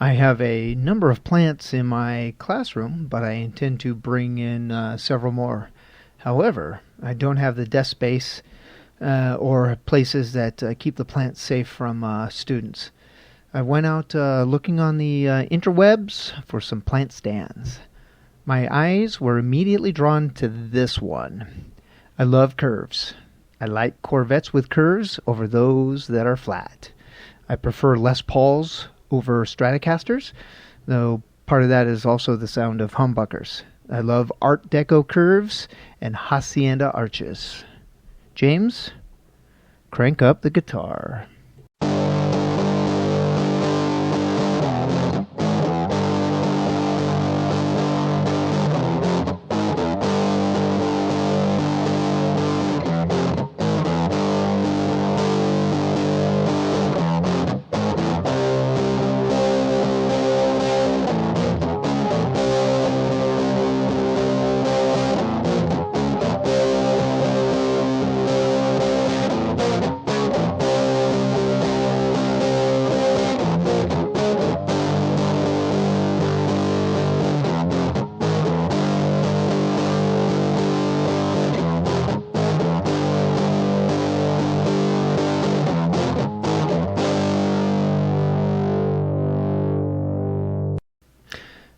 I have a number of plants in my classroom, but I intend to bring in several more. However, I don't have the desk space or places that keep the plants safe from students. I went out looking on the interwebs for some plant stands. My eyes were immediately drawn to this one. I love curves. I like Corvettes with curves over those that are flat. I prefer Les Pauls over Stratocasters, though part of that is also the sound of humbuckers. I love Art Deco curves and Hacienda arches. James, crank up the guitar.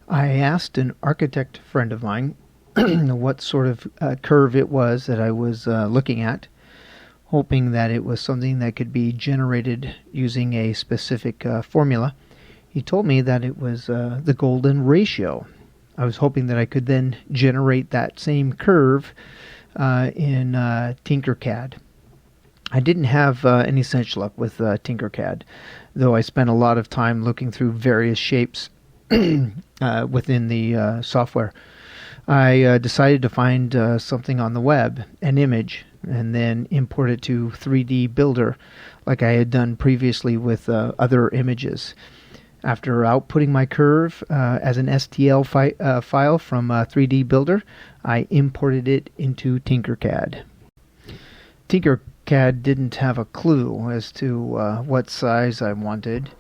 I asked an architect friend of mine what sort of curve it was that I was looking at, hoping that it was something that could be generated using a specific formula. He told me that it was the golden ratio. I was hoping that I could then generate that same curve in Tinkercad. I didn't have any such luck with Tinkercad, though I spent a lot of time looking through various shapes within the software. I decided to find something on the web, an image, and then import it to 3D Builder like I had done previously with other images. After outputting my curve as an STL file from 3D Builder, I imported it into Tinkercad. Tinkercad didn't have a clue as to what size I wanted,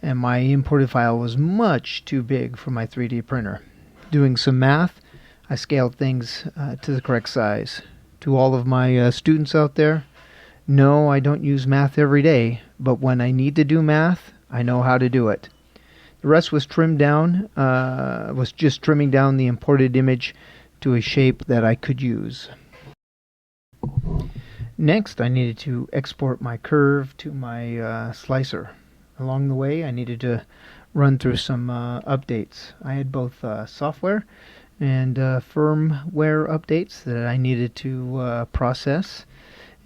and my imported file was much too big for my 3D printer. Doing some math, I scaled things to the correct size. To all of my students out there, no, I don't use math every day, but when I need to do math, I know how to do it. The rest was trimmed down, was just trimming down the imported image to a shape that I could use. Next, I needed to export my curve to my slicer. Along the way, I needed to run through some updates. I had both software and firmware updates that I needed to process.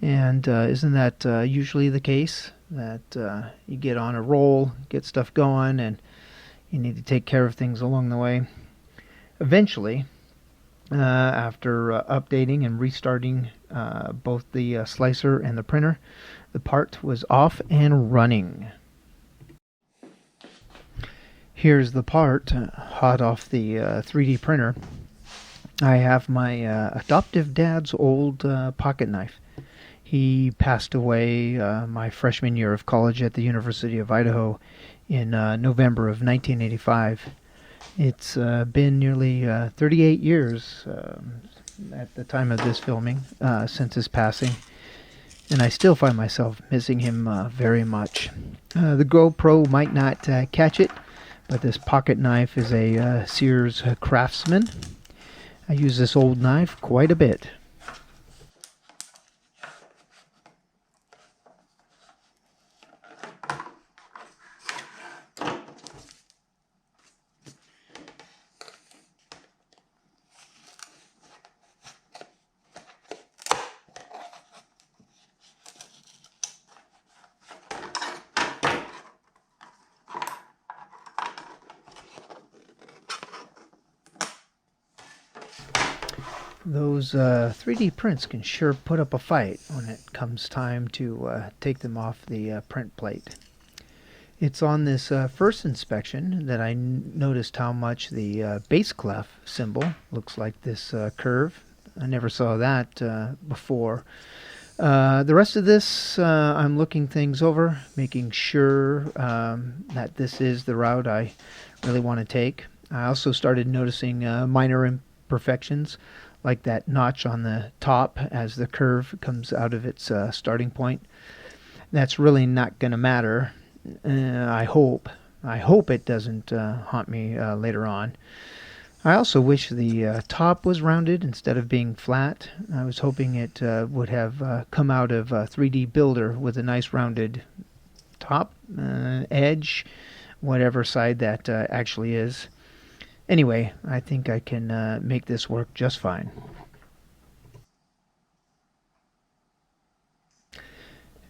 And isn't that usually the case? That you get on a roll, get stuff going, and you need to take care of things along the way. Eventually, after updating and restarting both the slicer and the printer, the part was off and running. Here's the part, hot off the 3D printer. I have my adoptive dad's old pocket knife. He passed away my freshman year of college at the University of Idaho in November of 1985. It's been nearly 38 years at the time of this filming since his passing, and I still find myself missing him very much. The GoPro might not catch it, but this pocket knife is a Sears Craftsman. I use this old knife quite a bit. Those 3D prints can sure put up a fight when it comes time to take them off the print plate. It's on this first inspection that I noticed how much the bass clef symbol looks like this curve. I never saw that before. The rest of this, I'm looking things over, making sure that this is the route I really want to take. I also started noticing minor imperfections, like that notch on the top as the curve comes out of its starting point. That's really not going to matter, I hope. I hope it doesn't haunt me later on. I also wish the top was rounded instead of being flat. I was hoping it would have come out of 3D Builder with a nice rounded top, edge, whatever side that actually is. Anyway, I think I can make this work just fine.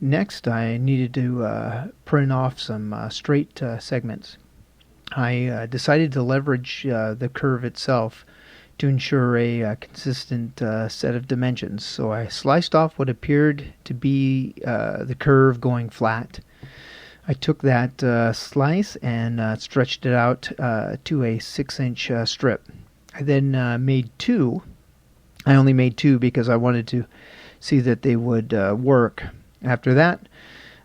Next, I needed to print off some straight segments. I decided to leverage the curve itself to ensure a consistent set of dimensions. So I sliced off what appeared to be the curve going flat. I took that slice and stretched it out to a 6-inch strip. I then made two. I only made two because I wanted to see that they would work. After that,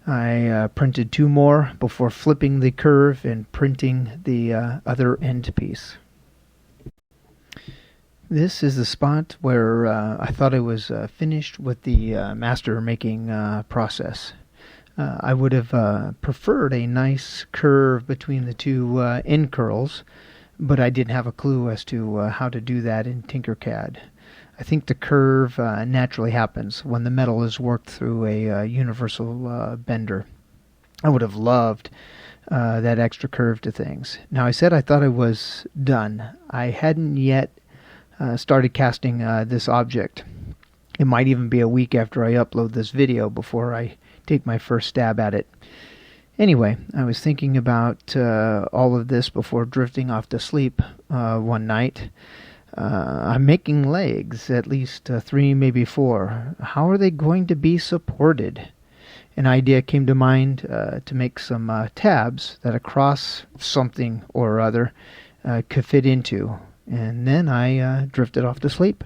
I printed two more before flipping the curve and printing the other end piece. This is the spot where I thought I was finished with the master making process. I would have preferred a nice curve between the two end curls, but I didn't have a clue as to how to do that in Tinkercad. I think the curve naturally happens when the metal is worked through a universal bender. I would have loved that extra curve to things. Now, I said I thought I was done. I hadn't yet started casting this object. It might even be a week after I upload this video before I take my first stab at it. Anyway, I was thinking about all of this before drifting off to sleep one night. I'm making legs, at least 3, maybe 4. How are they going to be supported? An idea came to mind to make some tabs that a cross something or other could fit into, and then I drifted off to sleep.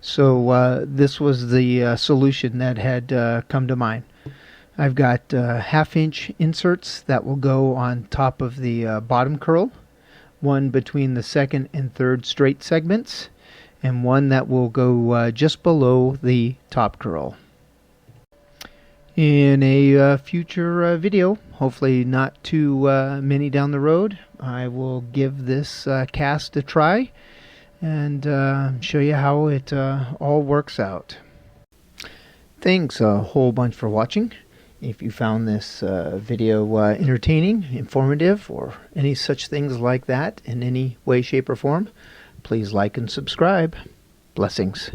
So this was the solution that had come to mind. I've got 1/2-inch inserts that will go on top of the bottom curl, one between the second and third straight segments, and one that will go just below the top curl. In a future video, hopefully not too many down the road, I will give this cast a try and show you how it all works out. Thanks a whole bunch for watching. If you found this video entertaining, informative, or any such things like that in any way, shape, or form, please like and subscribe. Blessings.